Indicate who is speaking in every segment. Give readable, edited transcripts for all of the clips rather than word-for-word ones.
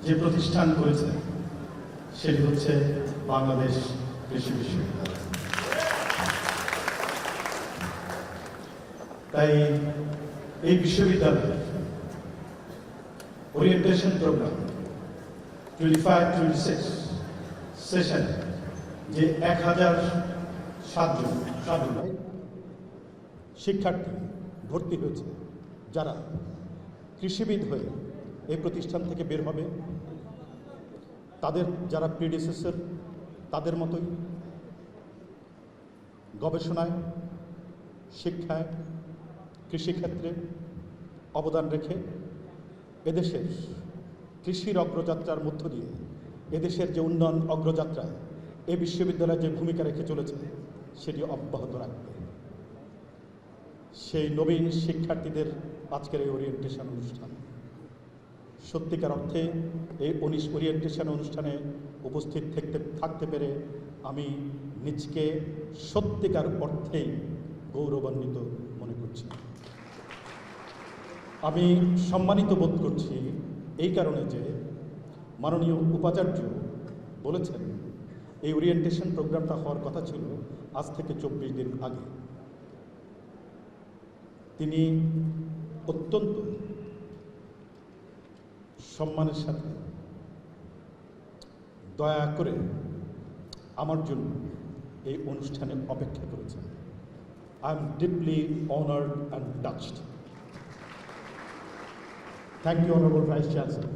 Speaker 1: যে প্রতিষ্ঠান করেছে সেটি হচ্ছে বাংলাদেশ কৃষি বিশ্ববিদ্যালয়। তাই এই বিশ্ববিদ্যালয়ে ওরিয়েন্টেশন প্রোগ্রাম 25-26 সেশন যে 1007 জন
Speaker 2: শিক্ষার্থী ভর্তি হয়েছে, যারা কৃষিবিদ হয়ে এই প্রতিষ্ঠান থেকে বের হবে, তাদের যারা প্রিডিসেসর তাদের মতোই গবেষণায়, শিক্ষায়, কৃষিক্ষেত্রে অবদান রেখে এদেশের কৃষির অগ্রযাত্রার মধ্য দিয়ে এদেশের যে উন্নয়ন অগ্রযাত্রা এই বিশ্ববিদ্যালয় যে ভূমিকা রেখে চলেছে সেটি অব্যাহত রাখবে। সেই নবীন শিক্ষার্থীদের আজকের এই ওরিয়েন্টেশন অনুষ্ঠান, সত্যিকার অর্থে এই ওরিয়েন্টেশন অনুষ্ঠানে উপস্থিত থাকতে পেরে আমি নিজকে সত্যিকার অর্থেই গৌরবান্বিত মনে করছি। আমি সম্মানিত বোধ করছি এই কারণে যে মাননীয় উপাচার্য বলেছেন এই ওরিয়েন্টেশন প্রোগ্রামটা হওয়ার কথা ছিল আজ থেকে 24 দিন আগে। তিনি অত্যন্ত সম্মানের সাথে দয়া করে আমার জন্য এই অনুষ্ঠানে অপেক্ষা করেছেন। I am deeply honoured and touched. Thank you honourable vice chancellor.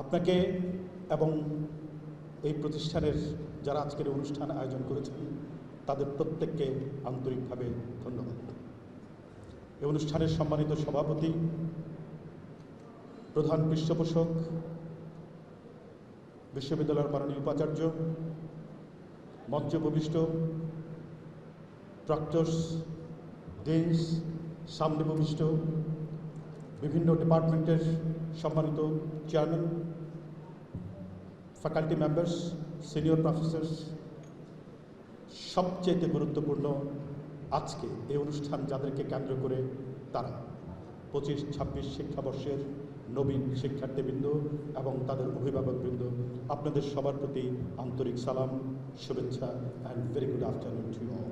Speaker 2: আপনাকে এবং এই প্রতিষ্ঠানের যারা আজকের অনুষ্ঠান আয়োজন করেছেন তাদের প্রত্যেককে আন্তরিকভাবে ধন্যবাদ। এই অনুষ্ঠানের সম্মানিত সভাপতি, প্রধান পৃষ্ঠপোষক, বিশ্ববিদ্যালয়ের মাননীয় উপাচার্য, মঞ্চে উপবিষ্ট প্রক্টর্স, ডিনস, সামনে উপবিষ্ট বিভিন্ন ডিপার্টমেন্টের সম্মানিত chairman, faculty members, senior Professor's, সবচেয়ে গুরুত্বপূর্ণ আজকে এই অনুষ্ঠান যাদেরকে কেন্দ্র করে তারা 25-26 শিক্ষাবর্ষের নবীন শিক্ষার্থীবৃন্দ এবং তাদের অভিভাবকবৃন্দ, আপনাদের সবার প্রতি আন্তরিক সালাম, শুভেচ্ছা and very good afternoon to all.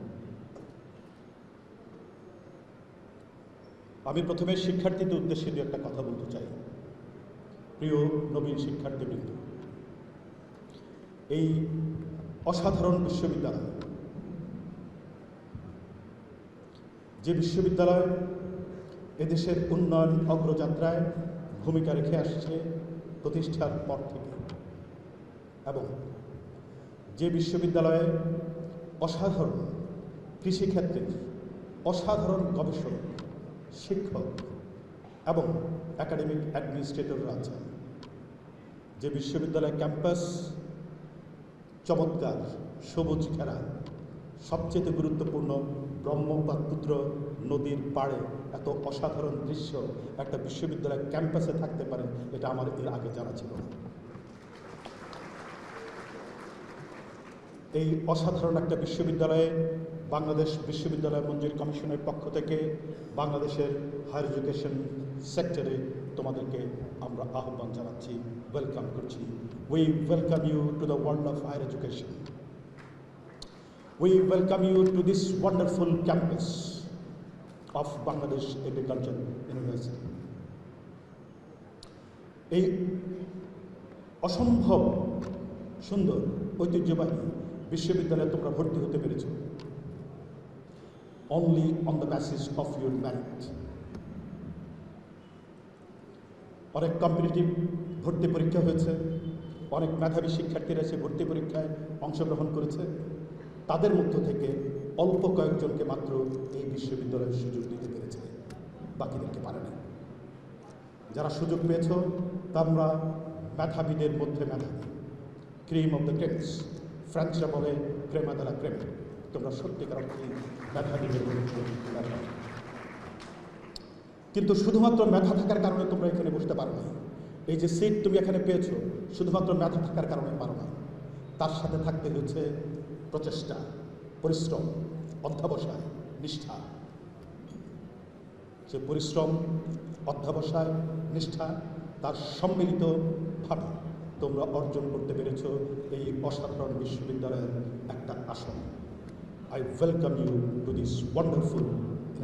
Speaker 2: আমি প্রথমে শিক্ষার্থীদের উদ্দেশ্যে দু একটা কথা বলতে চাই। প্রিয় নবীন শিক্ষার্থীবৃন্দ, এই অসাধারণ বিশ্ববিদ্যালয়, যে বিশ্ববিদ্যালয় এদেশের উন্নয়ন অগ্রযাত্রায় ভূমিকা রেখে আসছে প্রতিষ্ঠার পর থেকে, এবং যে বিশ্ববিদ্যালয়ে অসাধারণ কৃষিক্ষেত্রের অসাধারণ গবেষক, শিক্ষক এবং একাডেমিক অ্যাডমিনিস্ট্রেটররা আছেন, যে বিশ্ববিদ্যালয় ক্যাম্পাস চমৎকার সবুজ ঘেরা, সবচেয়ে গুরুত্বপূর্ণ ব্রহ্মপুত্র নদীর পাড়ে এত অসাধারণ দৃশ্য একটা বিশ্ববিদ্যালয় ক্যাম্পাসে থাকতে পারে, এটা আমার এর আগে জানা ছিল না। এই অসাধারণ একটা বিশ্ববিদ্যালয়ে বাংলাদেশ বিশ্ববিদ্যালয় মঞ্জুরি কমিশনের পক্ষ থেকে বাংলাদেশের হায়ার এডুকেশন সেক্টরে তোমাদেরকে আমরা আহ্বান জানাচ্ছি, ওয়েলকাম করছি। We welcome you to the world of higher education. We welcome you to this wonderful campus of Bangladesh Agriculture University. এই অসম্ভব সুন্দর ঐতিহ্যবাহী বিশ্ববিদ্যালয়ে তোমরা ভর্তি হতে পেরেছ only on the basis of your merit. অনেক কম্পিটিটিভ ভর্তি পরীক্ষা হয়েছে, অনেক মেধাবী শিক্ষার্থীরা সে ভর্তি পরীক্ষায় অংশগ্রহণ করেছে। তাদের মধ্য থেকে অল্প কয়েকজনকে মাত্র এই বিশ্ববিদ্যালয়ের সুযোগ দিতে পেরেছে, বাকিদেরকে পারেনি। যারা সুযোগ পেয়েছ তোমরা মেধাবীদের মধ্যে মেধাবী, ক্রিম অফ দ্য ক্রিমস, ফ্রেঞ্চরা বলে ক্রেমা দ্বারা ক্রেম। তোমরা সত্যিকার অর্থে মেধাবীদের মধ্যে মেধাবী। কিন্তু শুধুমাত্র মেধা থাকার কারণে তোমরা এখানে বসতে পারো না। এই যে সিট তুমি এখানে পেয়েছো শুধুমাত্র মেধা থাকার কারণে পারো না, তার সাথে থাকতে হচ্ছে প্রচেষ্টা, পরিশ্রম, অধ্যবসায়, নিষ্ঠা। সে পরিশ্রম, অধ্যবসায়, নিষ্ঠা তার সম্মিলিতভাবে তোমরা অর্জন করতে পেরেছ এই অসাধারণ বিশ্ববিদ্যালয়ের একটা আসন। I welcome you to this wonderful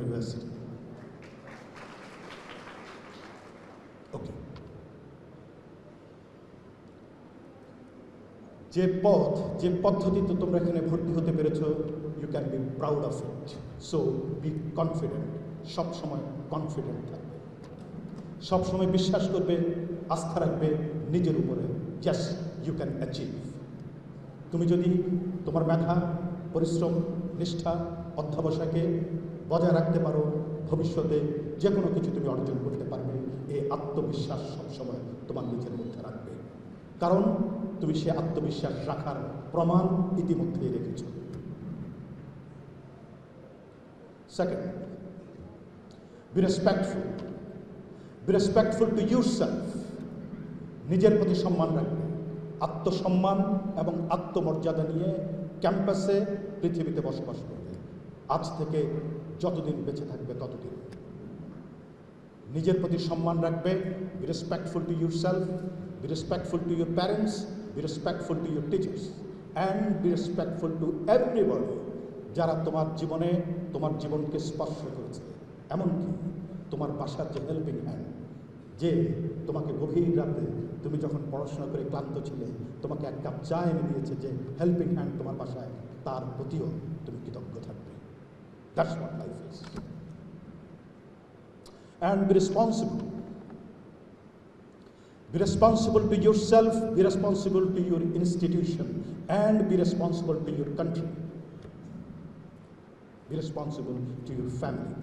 Speaker 2: university. Okay. যে পদ্ধতিতে তোমরা এখানে ভর্তি হতে পেরেছ, you can be proud of it. So be confident, সবসময় কনফিডেন্ট থাকবে, সবসময় বিশ্বাস করবে, আস্থা রাখবে নিজের উপরে। Just you can achieve. তুমি যদি তোমার মেধা, পরিশ্রম, নিষ্ঠা, অধ্যবসায়কে বজায় রাখতে পারো, ভবিষ্যতে যে কোনো কিছু তুমি অর্জন করতে পারবে। এই আত্মবিশ্বাস সবসময় তোমার নিজের মধ্যে রাখবে, কারণ তুমি সে আত্মবিশ্বাস রাখার প্রমাণ ইতিমধ্যেই রেখেছ। Second, B respectful. B respectful two yourself. নিজের প্রতি সম্মান রাখবে, আত্মসম্মান এবং আত্মমর্যাদা নিয়ে ক্যাম্পাসে, পৃথিবীতে বসবাস করবে। আজ থেকে যতদিন বেঁচে থাকবে ততদিন নিজের প্রতি সম্মান রাখবে। B respectful two yourself, B respectful to your parents, B respectful to your teachers and B respectful to everybody যারা তোমার জীবনে তোমার জীবনকে স্পর্শ করেছে। এমনকি তোমার বাসার যে হেল্পিং হ্যান্ড, যে তোমাকে গভীর রাতে তুমি যখন পড়াশোনা করে ক্লান্ত ছিলে, তোমাকে এক কাপ চা এনে দিয়েছে, যে হেল্পিং হ্যান্ড তোমার বাসায়, তার প্রতিও তুমি কৃতজ্ঞ থাকবে। That's what life is. And be responsible. Be responsible to yourself, be responsible to your institution, and be responsible to your country. Be responsible to your family.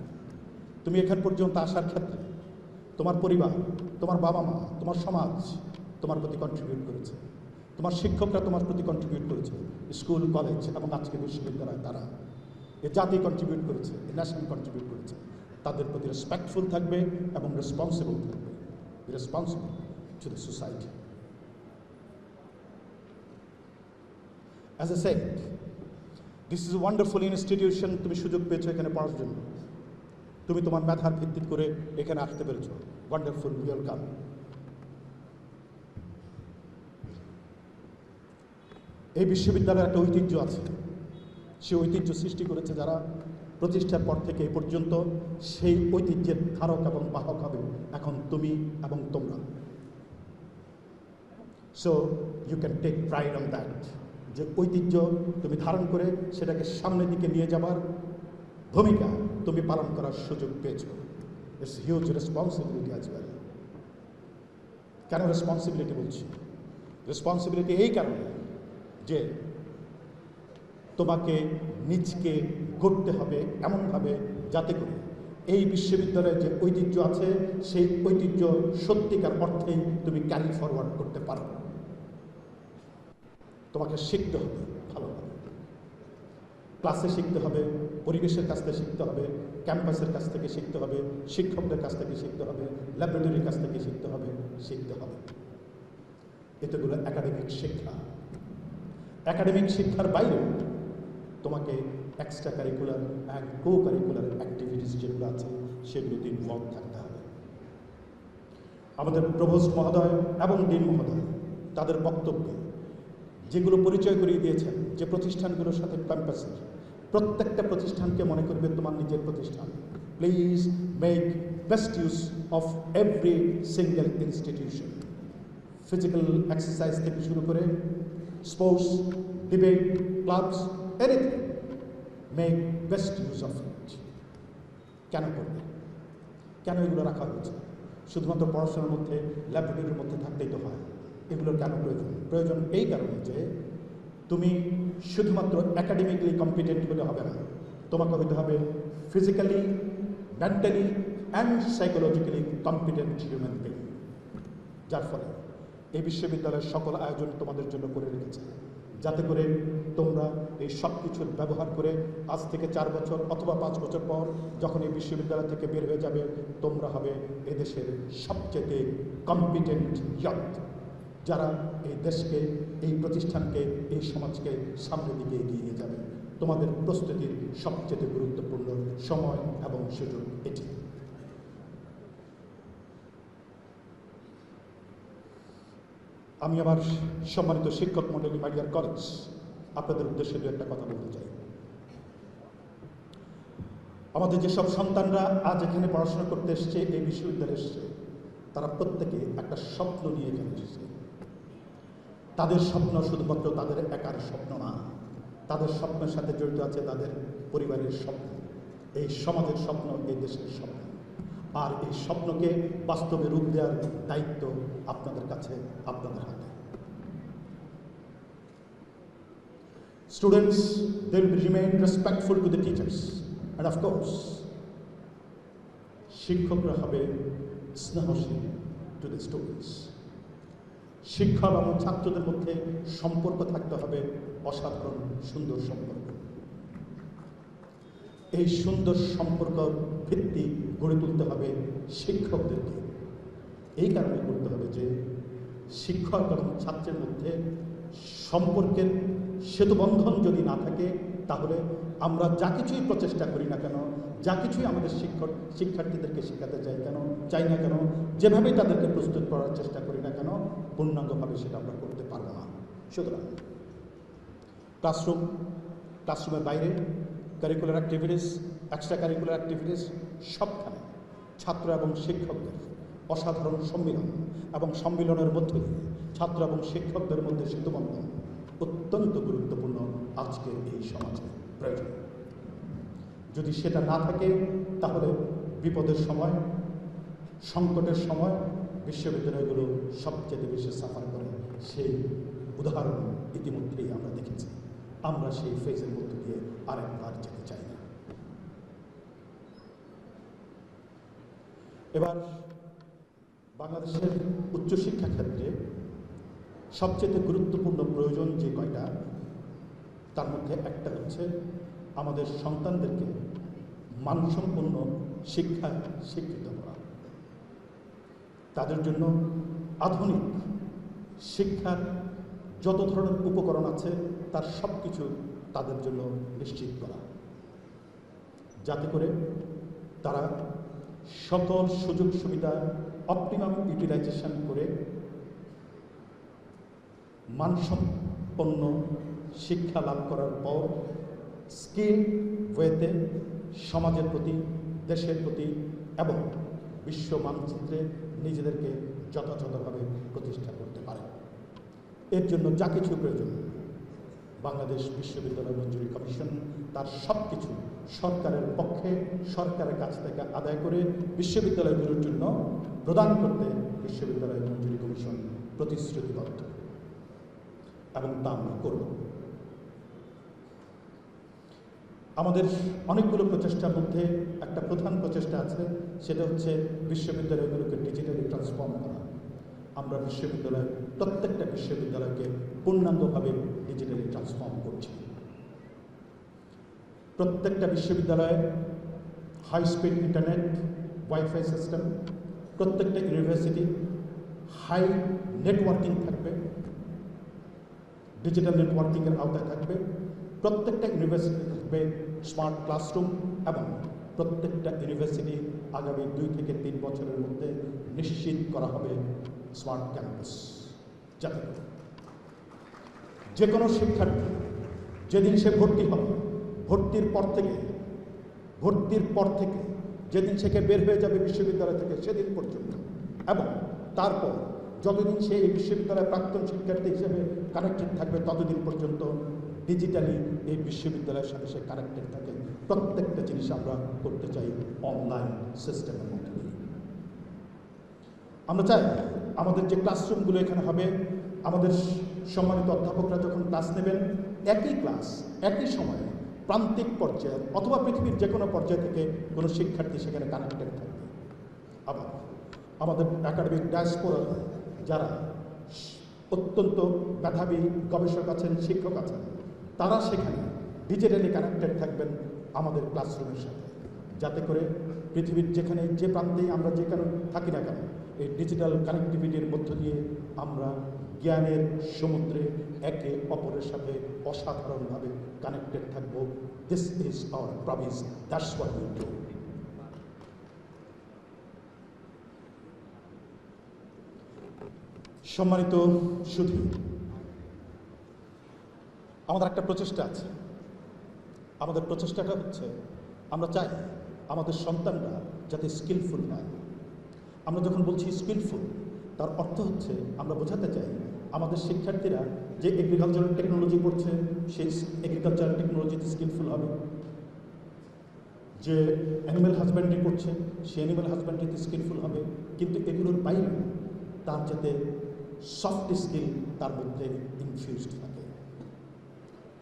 Speaker 2: তুমি এখান পর্যন্ত আসার ক্ষেত্রে তোমার পরিবার, তোমার বাবা মা, তোমার সমাজ তোমার প্রতি কন্ট্রিবিউট করেছে, তোমার শিক্ষকরা তোমার প্রতি কন্ট্রিবিউট করেছে, স্কুল, কলেজ এবং আজকে বিশ্ববিদ্যালয়, তারা এ জাতি কন্ট্রিবিউট করেছে, এ ন্যাশন কন্ট্রিবিউট করেছে। তাদের প্রতি রেসপেক্টফুল থাকবে এবং রেসপন্সিবল থাকবে। Be responsible to the society. As I said, this is a wonderful institution. তুমি সুযোগ পেয়েছো এখানে পড়ার জন্য, তুমি তোমার মেধার ভিত্তি করে এখানে আসতে পেরেছো। Wonderful, welcome. এই বিশ্ববিদ্যালয়ের একটা ঐতিহ্য আছে, সেই ঐতিহ্য সৃষ্টি করেছে যারা, প্রতিষ্ঠার পর থেকে এই পর্যন্ত সেই ঐতিহ্যের ধারক এবং বাহক হবে এখন তুমি এবং তোমরা। So you can take pride on that, যে ঐতিহ্য তুমি ধারণ করে সেটাকে সামনের দিকে নিয়ে যাবার ভূমিকা তুমি পালন করার সুযোগ পেয়েছ। It's huge responsibility as well. কেন রেসপন্সিবিলিটি বলছি? রেসপন্সিবিলিটি এই কারণে যে তোমাকে নিজকে গড়তে হবে এমনভাবে যাতে করে এই বিশ্ববিদ্যালয়ের যে ঐতিহ্য আছে, সেই ঐতিহ্য সত্যিকার অর্থেই তুমি ক্যারি ফরওয়ার্ড করতে পারো। তোমাকে শিখতে হবে ভালোভাবে, ক্লাসে শিখতে হবে, পরিবেশের কাছ থেকে শিখতে হবে, ক্যাম্পাসের কাছ থেকে শিখতে হবে, শিক্ষকদের কাছ থেকে শিখতে হবে, ল্যাবরেটরির কাছ থেকে শিখতে হবে। এতগুলো একাডেমিক শিক্ষা। একাডেমিক শিক্ষার বাইরেও তোমাকে extra curricular and co curricular activities যেগুলো আছে সেগুলোতে ইনভলভ থাকতে হবে। আমাদের প্রভোস্ট মহোদয় এবং ডিন মহোদয় তাদের বক্তব্যে যেগুলো পরিচয় করিয়ে দিয়েছেন, যে প্রতিষ্ঠানগুলোর সাথে ক্যাম্পাসের প্রত্যেকটা প্রতিষ্ঠানকে মনে করবে তোমার নিজের প্রতিষ্ঠান। Please make best use of every single institution. Physical exercise থেকে শুরু করে sports, debate, clubs, anything, make best use of it. কেন করবে? কেন এগুলো রাখা হয়েছে? শুধুমাত্র পড়াশোনার মধ্যে, ল্যাবরেটরির মধ্যে থাকতেই তো হয়। এগুলোর কেন প্রয়োজন? প্রয়োজন এই কারণে যে তুমি শুধুমাত্র একাডেমিক্যালি কম্পিটেন্ট হলে হবে না, তোমাকে হতে হবে physically, mentally and psychologically competent human being. যার ফলে এই বিশ্ববিদ্যালয়ের সকল আয়োজন তোমাদের জন্য করে রেখেছে, যাতে করে তোমরা এই সব কিছুর ব্যবহার করে আজ থেকে 4 বছর অথবা 5 বছর পর যখন এই বিশ্ববিদ্যালয় থেকে বের হয়ে যাবে, তোমরা হবে এদেশের সবচেয়ে কম্পিটেন্ট ইয়থ, যারা এই দেশকে, এই প্রতিষ্ঠানকে, এই সমাজকে সামনের দিকে এগিয়ে নিয়ে যাবে। তোমাদের প্রস্তুতির সবচেয়ে গুরুত্বপূর্ণ সময় এবং সুযোগ এটি। আমি আমার সম্মানিত শিক্ষক মণ্ডলী, মাই ডিয়ার কলেজ, আপনাদের উদ্দেশ্যে দু একটা কথা বলতে চাই। আমাদের যেসব সন্তানরা আজ এখানে পড়াশোনা করতে এসছে, এই বিশ্ববিদ্যালয়ে এসছে, তারা প্রত্যেকে একটা স্বপ্ন নিয়ে এখানে এসেছে। তাদের স্বপ্ন শুধুমাত্র তাদের একার স্বপ্ন না, তাদের স্বপ্নের সাথে জড়িত আছে তাদের পরিবারের স্বপ্ন, এই সমাজের স্বপ্ন, এই দেশের স্বপ্ন। আর এই স্বপ্নকে বাস্তবে রূপ দেওয়ার দায়িত্ব আপনাদের কাছে, আপনাদের হাতে। Students, they will remain respectful to the teachers, and of course, শিক্ষকরা হবে স্নেহশীল to the students. শিক্ষক এবং ছাত্রদের মধ্যে সম্পর্ক থাকতে হবে অসাধারণ সুন্দর সম্পর্ক। এই সুন্দর সম্পর্ক ভিত্তি গড়ে তুলতে হবে শিক্ষকদেরকে। এই কারণে করতে হবে যে শিক্ষক এবং ছাত্রের মধ্যে সম্পর্কের সেতুবন্ধন যদি না থাকে, তাহলে আমরা যা কিছুই প্রচেষ্টা করি না কেন, যা কিছুই আমাদের শিক্ষার্থীদেরকে শেখাতে চাই না কেন, যেভাবেই তাদেরকে প্রস্তুত করার চেষ্টা করি না কেন, পূর্ণাঙ্গভাবে সেটা আমরা করতে পারবো না। সুতরাং ক্লাসরুমের বাইরে curricular activities, extra curricular activities, সবখানে ছাত্র এবং শিক্ষকদের অসাধারণ সম্মিলন এবং সম্মিলনের মধ্যে ছাত্র এবং শিক্ষকদের মধ্যে সেতুবন্ধন অত্যন্ত গুরুত্বপূর্ণ আজকের এই সমাজে প্রয়োজন। যদি সেটা না থাকে, তাহলে বিপদের সময়, সংকটের সময় বিশ্ববিদ্যালয়গুলো সবচেয়ে বেশি সাফার করে। সেই উদাহরণ ইতিমধ্যেই আমরা দেখেছি। আমরা সেই ফেজের মধ্যে দিয়ে আরেকবার যেতে চাই না। এবার বাংলাদেশের উচ্চশিক্ষা ক্ষেত্রে সবচেয়ে গুরুত্বপূর্ণ প্রয়োজন যে কয়টা, তার মধ্যে একটা হচ্ছে আমাদের সন্তানদেরকে মানসম্পন্ন শিক্ষা শিক্ষিত করা। তাদের জন্য আধুনিক শিক্ষার যত ধরনের উপকরণ আছে তার সব কিছু তাদের জন্য নিশ্চিত করা, যাতে করে তারা সকল সুযোগ সুবিধা অপটিমাম ইউটিলাইজেশন করে মানসম্পন্ন শিক্ষা লাভ করার পর স্কিল ওয়েতে সমাজের প্রতি, দেশের প্রতি এবং বিশ্ব মানচিত্রে নিজেদেরকে যথাযথভাবে প্রতিষ্ঠা করতে পারে। এর জন্য যা কিছু প্রয়োজন, বাংলাদেশ বিশ্ববিদ্যালয় মঞ্জুরি কমিশন তার সব কিছু সরকারের পক্ষে, সরকারের কাছ থেকে আদায় করে বিশ্ববিদ্যালয়গুলোর জন্য প্রদান করতে বিশ্ববিদ্যালয় মঞ্জুরি কমিশন প্রতিশ্রুতিবদ্ধ, এবং তা আমরা করব। আমাদের অনেকগুলো প্রচেষ্টার মধ্যে একটা প্রধান প্রচেষ্টা আছে, সেটা হচ্ছে বিশ্ববিদ্যালয়গুলোকে ডিজিটালি ট্রান্সফর্ম করা। আমরা প্রত্যেকটা বিশ্ববিদ্যালয়কে পূর্ণাঙ্গভাবে ডিজিটালি ট্রান্সফর্ম করছি। প্রত্যেকটা বিশ্ববিদ্যালয়ে high speed internet, WiFi system, প্রত্যেকটা ইউনিভার্সিটি হাই নেটওয়ার্কিং থাকবে, ডিজিটাল নেটওয়ার্কিংয়ের আওতায় থাকবে। প্রত্যেকটা ইউনিভার্সিটি থাকবে স্মার্ট ক্লাসরুম, এবং প্রত্যেকটা ইউনিভার্সিটি আগামী 2 থেকে 3 বছরের মধ্যে নিশ্চিত করা হবে স্মার্ট ক্যাম্পাস, যাতে যে কোনো শিক্ষার্থী যেদিন সে ভর্তি হবে, ভর্তির পর থেকে যেদিন সে বের হয়ে যাবে বিশ্ববিদ্যালয় থেকে, সেদিন পর্যন্ত, এবং তারপর যতদিন সে এই বিশ্ববিদ্যালয়ের প্রাক্তন শিক্ষার্থী হিসেবে কানেক্টেড থাকবে, ততদিন পর্যন্ত ডিজিটালি এই বিশ্ববিদ্যালয়ের সাথে সে কানেক্টেড থাকে। প্রত্যেকটা জিনিস আমরা করতে চাই অনলাইন সিস্টেমের মধ্যে দিয়ে। আমরা চাই আমাদের যে ক্লাসরুমগুলো এখানে হবে, আমাদের সম্মানিত অধ্যাপকরা যখন ক্লাস নেবেন, একই ক্লাস একই সময়ে প্রান্তিক পর্যায়ে অথবা পৃথিবীর যে কোনো পর্যায় থেকে কোনো শিক্ষার্থী সেখানে কানেক্টেড থাকবে। আবার আমাদের একাডেমিক ডায়াসপোরা যারা অত্যন্ত মেধাবী গবেষক আছেন, শিক্ষক আছেন, তারা সেখানে ডিজিটালি কানেক্টেড থাকবেন আমাদের ক্লাসরুমের সাথে, যাতে করে পৃথিবীর যেখানে যে প্রান্তেই আমরা যেখানে থাকি না কেন, এই ডিজিটাল কানেক্টিভিটির মধ্য দিয়ে আমরা জ্ঞানের সমুদ্রে একে অপরের সাথে অসাধারণভাবে কানেক্টেড থাকবো। This is our promise, that's what we do. সম্মানিত সুধী, আমাদের একটা প্রচেষ্টা আছে। আমাদের প্রচেষ্টাটা হচ্ছে আমরা চাই আমাদের সন্তানরা যাতে স্কিলফুল হয়। আমরা যখন বলছি স্কিলফুল, তার অর্থ হচ্ছে আমরা বোঝাতে চাই আমাদের শিক্ষার্থীরা যে এগ্রিকালচারাল টেকনোলজি পড়ছে সেই এগ্রিকালচারাল টেকনোলজিতে স্কিলফুল হবে, যে অ্যানিম্যাল হাজব্যান্ডারি করছে সে অ্যানিম্যাল হাজব্যান্ডারিতে স্কিলফুল হবে, কিন্তু এগুলোর বাইরে তার যাতে সফট স্কিল তার মধ্যে ইনফিউজড থাকে।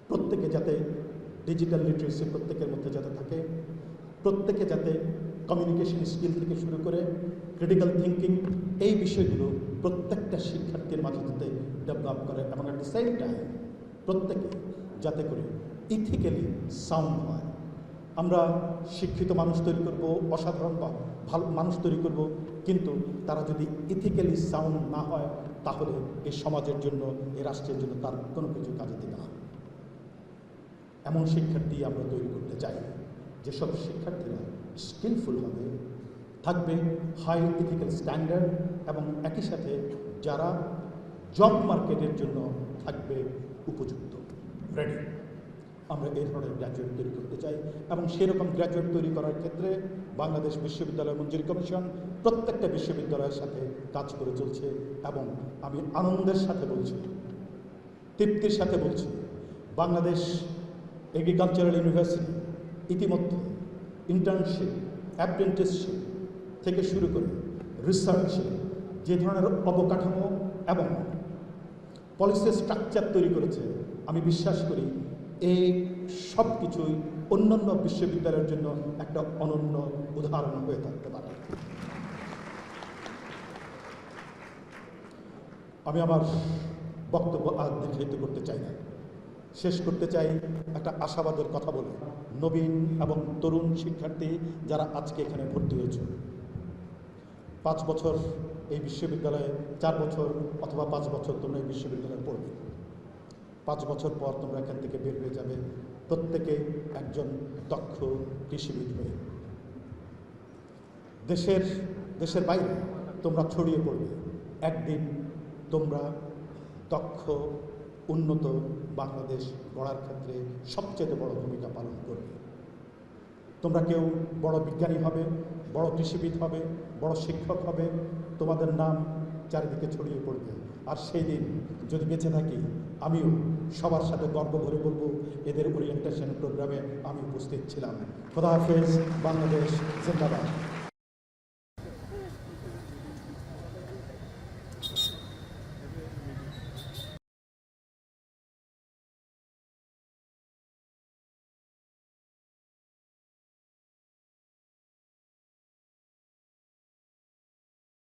Speaker 2: প্রত্যেকে যাতে ডিজিটাল লিটারেসি প্রত্যেকের মধ্যে যাতে থাকে, প্রত্যেকে যাতে কমিউনিকেশন স্কিল থেকে শুরু করে ক্রিটিক্যাল থিঙ্কিং এই বিষয়গুলো প্রত্যেকটা শিক্ষার্থীর মাঝে যাতে ডেভেলপ করে, এবং অ্যাট দ্য সেম টাইম প্রত্যেকে যাতে করে ইথিক্যালি সাউন্ড হয়। আমরা শিক্ষিত মানুষ তৈরি করব, অসাধারণ বা ভালো মানুষ তৈরি করব, কিন্তু তারা যদি ইথিক্যালি সাউন্ড না হয় তাহলে এই সমাজের জন্য, এই রাষ্ট্রের জন্য তার কোনো কিছু কাজে দেবে না। এমন শিক্ষার্থী আমরা তৈরি করতে চাই যেসব শিক্ষার্থীরা স্কিলফুল হবে, থাকবে হাই ইথিক্যাল স্ট্যান্ডার্ড, এবং একই সাথে যারা জব মার্কেটের জন্য থাকবে উপযুক্ত, রেডি। আমরা এই ধরনের গ্র্যাজুয়েট তৈরি করতে চাই, এবং সেরকম গ্র্যাজুয়েট তৈরি করার ক্ষেত্রে বাংলাদেশ বিশ্ববিদ্যালয় মঞ্জুরি কমিশন প্রত্যেকটা বিশ্ববিদ্যালয়ের সাথে কাজ করে চলছে। এবং আমি আনন্দের সাথে বলছি, তৃপ্তির সাথে বলছি, বাংলাদেশ এগ্রিকালচারাল ইউনিভার্সিটি ইতিমধ্যে ইন্টার্নশিপ, অ্যাপ্রেন্টিসশিপ থেকে শুরু করে রিসার্চে যে ধরনের অবকাঠামো এবং পলিসি স্ট্রাকচার তৈরি করেছে, আমি বিশ্বাস করি এই সব কিছুই অন্যান্য বিশ্ববিদ্যালয়ের জন্য একটা অনন্য উদাহরণ হয়ে থাকতে পারে। আমি আমার বক্তব্য আর দীর্ঘায়িত করতে চাই না, শেষ করতে চাই একটা আশাবাদের কথা বলে। নবীন এবং তরুণ শিক্ষার্থী যারা আজকে এখানে ভর্তি হয়েছে, 5 বছর এই বিশ্ববিদ্যালয়ে, 4 বছর অথবা 5 বছর তোমরা এই বিশ্ববিদ্যালয়ে পড়বে। 5 বছর পর তোমরা এখান থেকে বের হয়ে যাবে প্রত্যেকে একজন দক্ষ কৃষিবিদ হয়ে। দেশের বাইরে তোমরা ছড়িয়ে পড়বে। একদিন তোমরা দক্ষ, উন্নত বাংলাদেশ গড়ার ক্ষেত্রে সবচেয়ে বড় ভূমিকা পালন করবে। তোমরা কেউ বড় বিজ্ঞানী হবে, বড় কৃষিবিদ হবে, বড় শিক্ষক হবে, তোমাদের নাম চারিদিকে ছড়িয়ে পড়বে। আর সেই দিন যদি বেঁচে থাকি, আমিও সবার সাথে গর্ব ভরে বলবো এদের ওরিয়েন্টেশন প্রোগ্রামে আমি উপস্থিত ছিলাম। খোদা হাফেজ, বাংলাদেশ জিন্দাবাদ।